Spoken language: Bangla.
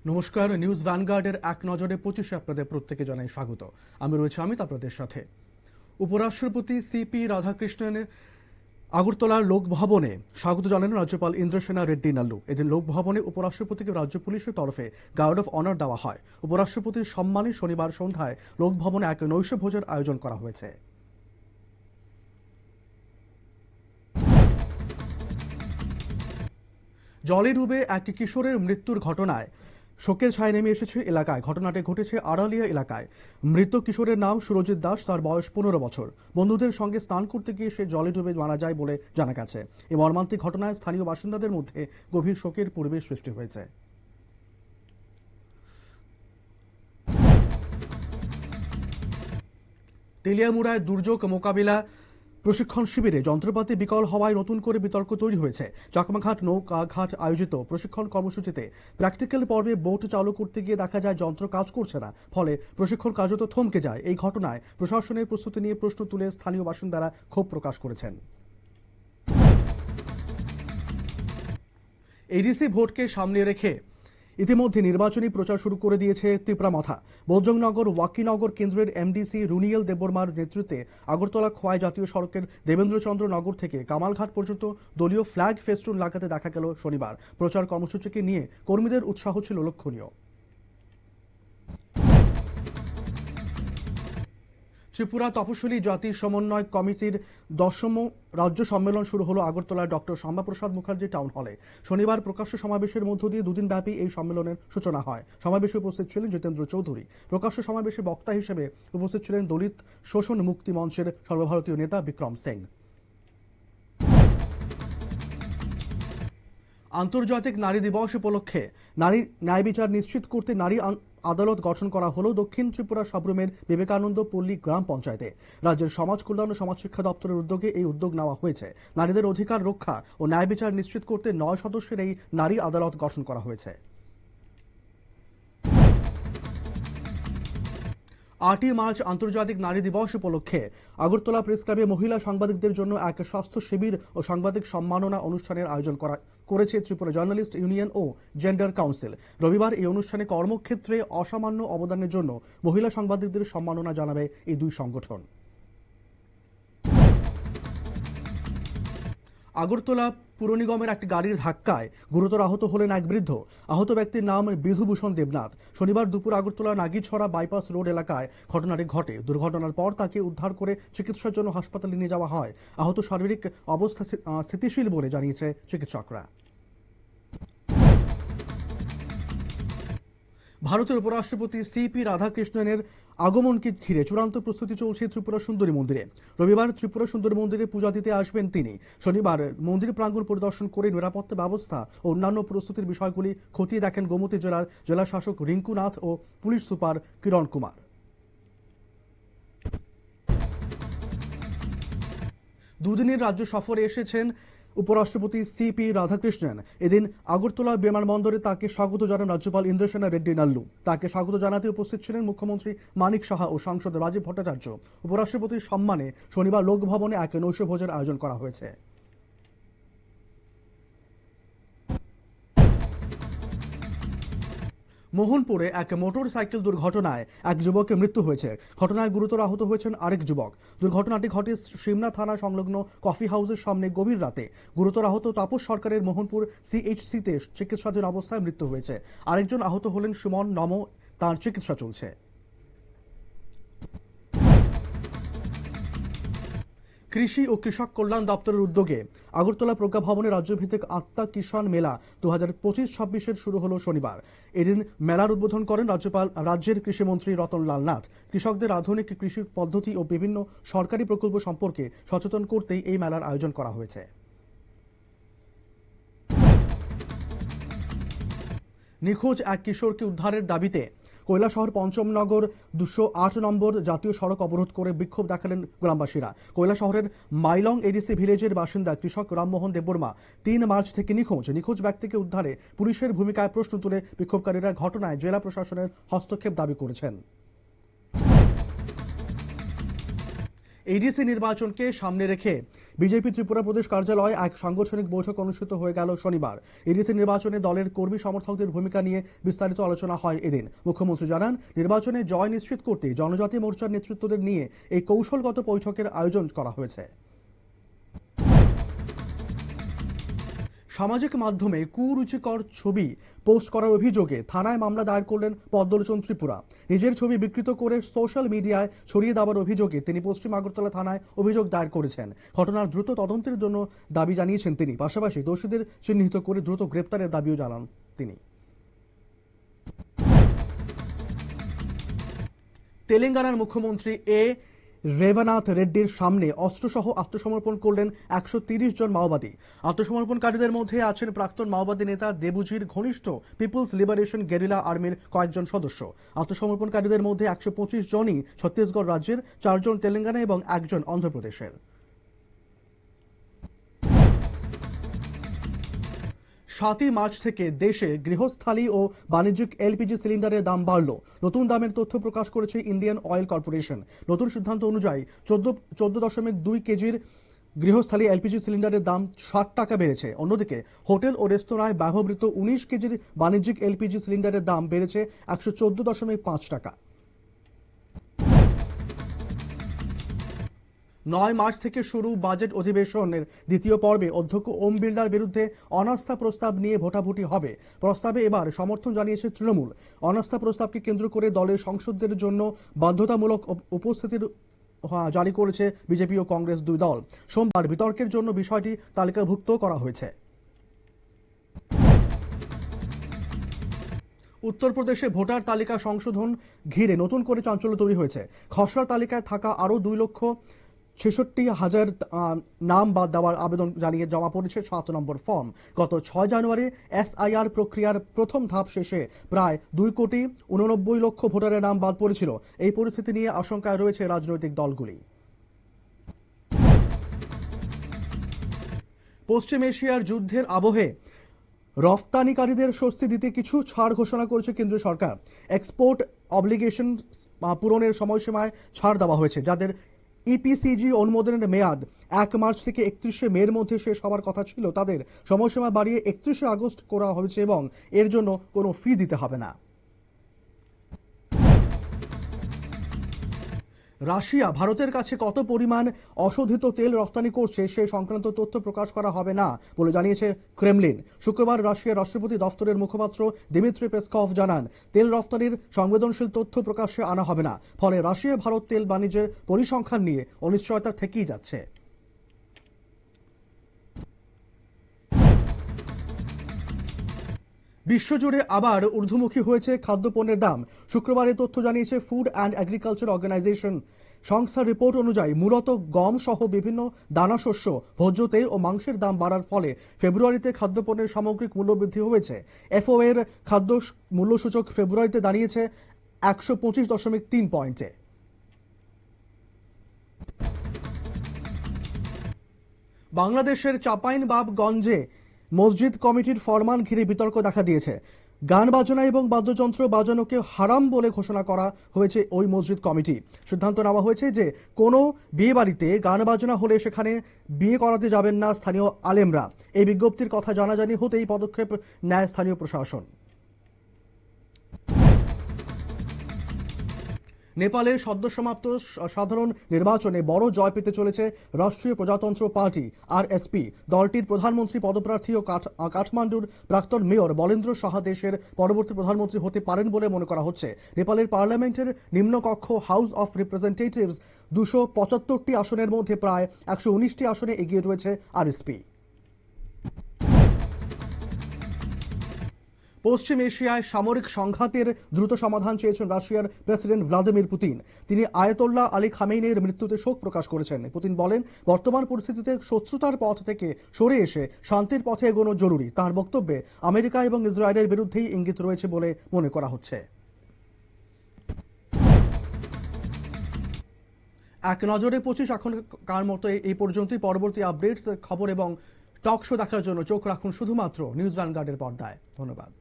নমস্কার, নিউজ ভ্যানগার্ডের এক নজরে 25 আপনাদের প্রত্যেকে জানাই স্বাগত। আমি রয়েছে অমিত আপনাদের সাথে। উপরাষ্ট্রপতি সিপি রাধাকৃষ্ণন আগরতলার লোকভবনে স্বাগত জানালেন রাজ্যপাল ইন্দ্রসেনা রেড্ডি নাল্লু। এদিন লোকভবনে উপরাষ্ট্রপতিকে রাজ্য পুলিশের তরফে গার্ড অফ অনার দেওয়া হয়। উপরাষ্ট্রপতির সম্মানে শনিবার সন্ধ্যায় লোকভবনে এক নৈশ ভোজের আয়োজন করা হয়েছে। জলে ডুবে এক কিশোরের মৃত্যুর ঘটনায় শোকের ছায়া নেমে এসেছে এলাকায়। ঘটনাটি ঘটেছে আড়ালিয়া এলাকায়। মৃত কিশোরের নাম সুরজিৎ দাস, তার বয়স 15 বছর। বন্ধুদের সঙ্গে স্নান করতে গিয়ে সে জলে ডুবে মারা যায় বলে জানা গেছে। এই মর্মান্তিক ঘটনায় স্থানীয় বাসিন্দাদের মধ্যে গভীর শোকের পরিবেশ সৃষ্টি হয়েছে। তেলিয়ামুড়ায় দুর্যোগ মোকাবিলা প্রশিক্ষণ শিবিরে যন্ত্রপাতি বিকল হওয়ায় নতুন করে বিতর্ক তৈরি হয়েছে। চাকমাঘাট নৌকাঘাট আয়োজিত প্রশিক্ষণ কর্মসূচিতে প্র্যাকটিক্যাল পর্বে বোট চালু করতে গিয়ে দেখা যায় যন্ত্র কাজ করছে না, ফলে প্রশিক্ষণ কার্যত থমকে যায়। এই ঘটনায় প্রশাসনের প্রস্তুতি নিয়ে প্রশ্ন তুলে স্থানীয় বাসিন্দারা ক্ষোভ প্রকাশ করেছেন। এডিসি ভোটকে সামনে রেখে ইতিমধ্যে নির্বাচনী প্রচার শুরু করে দিয়েছে ত্রিপুরা। বোজজংনগর ওয়াকিনগর কেন্দ্রের এমডিসি রুনিয়েল দেববর্মার নেতৃত্বে আগরতলা খোয়াই জাতীয় সড়কের দেবেন্দ্রচন্দ্র নগর থেকে কামালঘাট পর্যন্ত দলীয় ফ্ল্যাগ ফেস্টুন লাগাতে দেখা গেল শনিবার। প্রচার কর্মসূচিকে নিয়ে কর্মীদের উৎসাহ ছিল লক্ষণীয়। ত্রিপুরা তপশিলি জাতি সমন্বয় কমিটির 10ম রাজ্য সম্মেলন শুরু হলো আগরতলার ডক্টর শ্যামাপ্রসাদ মুখার্জি টাউন হলে। শনিবার প্রকাশ্য সমাবেশের মধ্য দিয়ে দুদিন ব্যাপী এই সম্মেলনের সূচনা হয়। সমাবেশে উপস্থিত ছিলেন জিতেন্দ্র চৌধুরী। প্রকাশ্য সমাবেশে বক্তা হিসেবে উপস্থিত ছিলেন দলিত শোষণ মুক্তি মঞ্চের সর্বভারতীয় নেতা বিক্রম সিং। আন্তর্জাতিক নারী দিবস উপলক্ষে নারী ন্যায় বিচার নিশ্চিত করতে নারী আদালত গঠন করা হলো দক্ষিণ ত্রিপুরা সাব্রুমের বিবেকানন্দ পল্লী গ্রাম পঞ্চায়েতে। রাজ্যের সমাজ কল্যাণ ও সমাজ শিক্ষা দপ্তরের উদ্যোগে এই উদ্যোগ নেওয়া হয়েছে। নারীদের অধিকার রক্ষা ও ন্যায় বিচার নিশ্চিত করতে 9 সদস্যের এই নারী আদালত গঠন করা হয়েছে। 8ই মার্চ আন্তর্জাতিক নারী দিবস উপলক্ষে আগরতলা প্রেস ক্লাবে মহিলা সাংবাদিকদের জন্য এক স্বাস্থ্য শিবির ও সাংবাদিক সম্মাননা অনুষ্ঠানের আয়োজন করেছে ত্রিপুরা জার্নালিস্ট ইউনিয়ন ও জেন্ডার কাউন্সিল। রবিবার এই অনুষ্ঠানে কর্মক্ষেত্রে অসামান্য অবদানের জন্য মহিলা সাংবাদিকদের সম্মাননা জানাবে এই দুই সংগঠন। আগরতলা পুর নিগমের একটি গাড়ির ধাক্কায় গুরুতর আহত হলেন এক বৃদ্ধ। আহত ব্যক্তির নাম বিধুভূষণ দেবনাথ। শনিবার দুপুর আগরতলা নাগিছড়া বাইপাস রোড এলাকায় ঘটনাটি ঘটে। দুর্ঘটনার পর তাকে উদ্ধার করে চিকিৎসার জন্য হাসপাতালে নিয়ে যাওয়া হয়। আহত শারীরিক অবস্থা স্থিতিশীল বলে জানিয়েছে চিকিৎসকরা। ভারতের উপরাষ্ট্রপতি সিপি রাধাকৃষ্ণনের আগমনকে ঘিরে চূড়ান্ত প্রস্তুতি চলছে ত্রিপুরা সুন্দরী মন্দিরে। রবিবার ত্রিপুরা সুন্দরী মন্দিরে পূজা দিতে আসবেন তিনি। শনিবার মন্দির প্রাঙ্গণ পরিদর্শন করে নিরাপত্তা ব্যবস্থা ও অন্যান্য প্রস্তুতির বিষয়গুলি খতিয়ে দেখেন গোমতী জেলার জেলা শাসক রিঙ্কু নাথ ও পুলিশ সুপার কিরণ কুমার। দুদিনের রাজ্য সফরে এসেছেন উপরাষ্ট্রপতি সিপি রাধাকৃষ্ণন। এদিন আগরতলা বিমানবন্দরে তাকে স্বাগত জানান রাজ্যপাল ইন্দ্রসেনা রেড্ডি নাল্লু। তাকে স্বাগত জানাতে উপস্থিত ছিলেন মুখ্যমন্ত্রী মানিক সাহা ও সাংসদ রাজীব ভট্টাচার্য। উপরাষ্ট্রপতির সম্মানে শনিবার লোকভবনে এক নৈশ ভোজের আয়োজন করা হয়েছে। মোহনপুরে এক মোটর সাইকেল দুর্ঘটনায় এক যুবকের মৃত্যু হয়েছে। ঘটনায় গুরুতর আহত হয়েছেন আরেক যুবক। দুর্ঘটনাটি ঘটে সিমনা থানা সংলগ্ন কফি হাউসের সামনে গভীর রাতে। গুরুতর আহত তাপস সরকারের মোহনপুর সিএইচসিতে চিকিৎসাধীন অবস্থায় মৃত্যু হয়েছে। আরেকজন আহত হলেন সুমন নম, তার চিকিৎসা চলছে। কৃষি ও কৃষক কল্যাণ দপ্তরের উদ্যোগে আগরতলা প্রজ্ঞা ভবনে রাজ্যভিত্তিক আত্মা কিষাণ মেলা 2025-26 শুরু হলো শনিবার। এদিন মেলার উদ্বোধন করেন রাজ্যের কৃষিমন্ত্রী রতনলাল নাথ। কৃষকদের আধুনিক কৃষি পদ্ধতি ও বিভিন্ন সরকারি প্রকল্প সম্পর্কে সচেতন করতেই এই মেলার আয়োজন করা হয়েছে। নিখোঁজ এক কিশোরকে উদ্ধারের দাবিতে কৈলাসহর পঞ্চমনগর 208 নম্বর জাতীয় সড়ক অবরোধ করে বিক্ষোভ দেখালেন গ্রামবাসীরা। কৈলাসহরের মাইলং এডিসি ভিলেজের বাসিন্দা কৃষক রামমোহন দেববর্মা 3 মার্চ থেকে নিখোঁজ ব্যক্তিকে উদ্ধারে পুলিশের ভূমিকায় প্রশ্ন তুলে বিক্ষোভকারীরা ঘটনায় জেলা প্রশাসনের হস্তক্ষেপ দাবি করেছেন। এডিসি নির্বাচনকে সামনে রেখে বিজেপি ত্রিপুরা প্রদেশ কার্যালয়ে এক সাংগঠনিক বৈঠক অনুষ্ঠিত হয়ে গেল শনিবার। এডিসি নির্বাচনে দলের কর্মী সমর্থকদের ভূমিকা নিয়ে বিস্তারিত আলোচনা হয় এদিন। মুখ্যমন্ত্রী জানান, নির্বাচনে জয় নিশ্চিত করতে জনজাতি মোর্চার নেতৃত্বদের নিয়ে এই কৌশলগত বৈঠকের আয়োজন করা হয়েছে। সামাজিক মাধ্যমে কুরুচিকর ছবি পোস্ট করার অভিযোগে থানায় মামলা দায়ের করলেন পদ্মলোচন ত্রিপুরা। নিজের ছবি বিকৃত করে সোশ্যাল মিডিয়ায় ছড়িয়ে দেওয়ার অভিযোগে তিনি পশ্চিম আগরতলা থানায় অভিযোগ দায়ের করেছেন। ঘটনার দ্রুত তদন্তের জন্য দাবি জানিয়েছেন তিনি। পাশাপাশি দোষীদের চিহ্নিত করে দ্রুত গ্রেপ্তারের দাবিও জানান তিনি। তেলেঙ্গানার মুখ্যমন্ত্রী রেভানাথ রেড্ডির সামনে অস্ত্রসহ আত্মসমর্পণ করলেন 130 জন মাওবাদী। আত্মসমর্পণকারীদের মধ্যে আছেন প্রাক্তন মাওবাদী নেতা দেবুজির ঘনিষ্ঠ পিপলস লিবারেশন গেরিলা আর্মির কয়েকজন সদস্য। আত্মসমর্পণকারীদের মধ্যে 125 জনই ছত্তিশগড় রাজ্যের, 4 জন তেলেঙ্গানা এবং 1 জন অন্ধ্রপ্রদেশের। 7 মার্চ থেকে দেশে গৃহস্থালী ও বাণিজ্যিক এলপিজি সিলিন্ডারের দাম বাড়ল। নতুন দামের তথ্য প্রকাশ করেছে ইন্ডিয়ান অয়েল কর্পোরেশন। নতুন সিদ্ধান্ত অনুযায়ী 14.2 কেজির গৃহস্থালী এলপিজি সিলিন্ডারের দাম 60 টাকা বেড়েছে। অন্যদিকে হোটেল ও রেস্তোরাঁয় ব্যবহৃত 19 কেজির বাণিজ্যিক এলপিজি সিলিন্ডারের দাম বেড়েছে 114.5 টাকা। 9 মার্চ থেকে শুরু বাজেট অধিবেশনের দ্বিতীয় পর্বে অধ্যক্ষ ওম বিড়লার বিরুদ্ধে অনাস্থা প্রস্তাব নিয়ে ভোটাভুটি হবে। প্রস্তাবে এবার সমর্থন জানিয়েছে তৃণমূল। অনাস্থা প্রস্তাবকে কেন্দ্র করে দলের সাংসদদের জন্য বাধ্যতামূলক উপস্থিতির জারি করেছে বিজেপি ও কংগ্রেস দুই দল। সোমবার বিতর্কের জন্য বিষয়টি তালিকাভুক্ত করা হয়েছে। উত্তরপ্রদেশে ভোটার তালিকা সংশোধন ঘিরে নতুন করে চাঞ্চল্য তৈরি হয়েছে। খসড়া তালিকায় থাকা আরও 2,66,000 নাম বাদ দেওয়ার আবেদন জানিয়ে জমা পড়েছে 7 নম্বর ফর্ম। গত 6 জানুয়ারি এসআইআর প্রক্রিয়ার প্রথম ধাপ শেষে প্রায় 2,89,00,000 ভোটারের নাম বাদ পড়েছিল। এই পরিস্থিতি নিয়ে আশঙ্কায় রয়েছে রাজনৈতিক দলগুলি। পশ্চিম এশিয়ার যুদ্ধের আবহে রফতানিকারীদের স্বস্তি দিতে কিছু ছাড় ঘোষণা করেছে কেন্দ্রীয় সরকার। এক্সপোর্ট অব্লিগেশন পূরণের সময়সীমায় ছাড় দেওয়া হয়েছে। যাদের ইপিসিজি অনুমোদনের মেয়াদ 1 মার্চ থেকে 31শে মের মধ্যে শেষ হওয়ার কথা ছিল, তাদের সময়সীমা বাড়িয়ে 31শে আগস্ট করা হয়েছে এবং এর জন্য কোনো ফি দিতে হবে না। রাশিয়া ভারতের কাছে কত পরিমাণ অশোধিত তেল রপ্তানি করছে সে সংক্রান্ত তথ্য প্রকাশ করা হবে না বলে জানিয়েছে ক্রেমলিন। শুক্রবার রাশিয়ার রাষ্ট্রপতি দফতরের মুখপাত্র দিমিত্রি পেসকভ জানান, তেল রপ্তানির সংবেদনশীল তথ্য প্রকাশ্যে আনা হবে না। ফলে রাশিয়া ভারত তেল বাণিজ্যের পরিসংখ্যান নিয়ে অনিশ্চয়তা থেকেই যাচ্ছে। বিশ্বজুড়ে আবার ঊর্ধ্বমুখী হয়েছে খাদ্যপণ্যের দাম। শুক্রবার এই তথ্য জানিয়েছে ফুড অ্যান্ড এগ্রিকালচার অর্গানাইজেশন। সংস্থার রিপোর্ট অনুযায়ী মূলত গম সহ বিভিন্ন দানাশস্য, ভোজ্য তেল ও মাংসের দাম বাড়ার ফলে ফেব্রুয়ারিতে খাদ্যপণ্যের সামগ্রিক মূল্যবৃদ্ধি হয়েছে। এফও এর খাদ্য মূল্যসূচক ফেব্রুয়ারিতে দাঁড়িয়েছে 125.3 পয়েন্টে। বাংলাদেশের চাঁপাইনবাবগঞ্জে মসজিদ কমিটির ফরমান ঘিরে বিতর্ক দেখা দিয়েছে। গান বাজনা এবং বাদ্যযন্ত্র বাজানোকে হারাম বলে ঘোষণা করা হয়েছে ওই মসজিদ কমিটি। সিদ্ধান্ত নেওয়া হয়েছে যে কোনো বিয়ে বাড়িতে গান বাজনা হলে সেখানে বিয়ে করাতে যাবেন না স্থানীয় আলেমরা। এই বিজ্ঞপ্তির কথা জানাজানি হতেই পদক্ষেপ নেয় স্থানীয় প্রশাসন। নেপালের সদ্যসমাপ্ত সাধারণ নির্বাচনে বড় জয় পেতে চলেছে রাষ্ট্রীয় প্রজাতন্ত্র পার্টি আরএসপি। দলটির প্রধানমন্ত্রী পদপ্রার্থী ও কাঠমান্ডুর প্রাক্তন মেয়র বলেন্দ্র সাহা দেশের পরবর্তী প্রধানমন্ত্রী হতে পারেন বলে মনে করা হচ্ছে। নেপালের পার্লামেন্টের নিম্নকক্ষ হাউস অফ রিপ্রেজেন্টেটিভস 275টি আসনের মধ্যে প্রায় 119টি আসনে এগিয়ে রয়েছে আরএসপি। পশ্চিম এশিয়ায় সামরিক সংঘাতের দ্রুত সমাধান চেয়েছেন রাশিয়ার প্রেসিডেন্ট ভ্লাদিমির পুতিন। তিনি আয়াতোল্লাহ আলী খামেইনির মৃত্যুতে শোক প্রকাশ করেছেন। পুতিন বলেন, বর্তমান পরিস্থিতিতে শত্রুতার পথ থেকে সরে এসে শান্তির পথে এগোনো জরুরি। তার বক্তব্যে আমেরিকা এবং ইসরায়েলের বিরুদ্ধেই ইঙ্গিত রয়েছে বলে মনে করা হচ্ছে। এক নজরে 25 এখনকার মতো এই পর্যন্তই। পরবর্তী আপডেটস, খবর এবং টক শো দেখার জন্য চোখ রাখুন শুধুমাত্র নিউজ ভ্যানগার্ডের পর্দায়। ধন্যবাদ।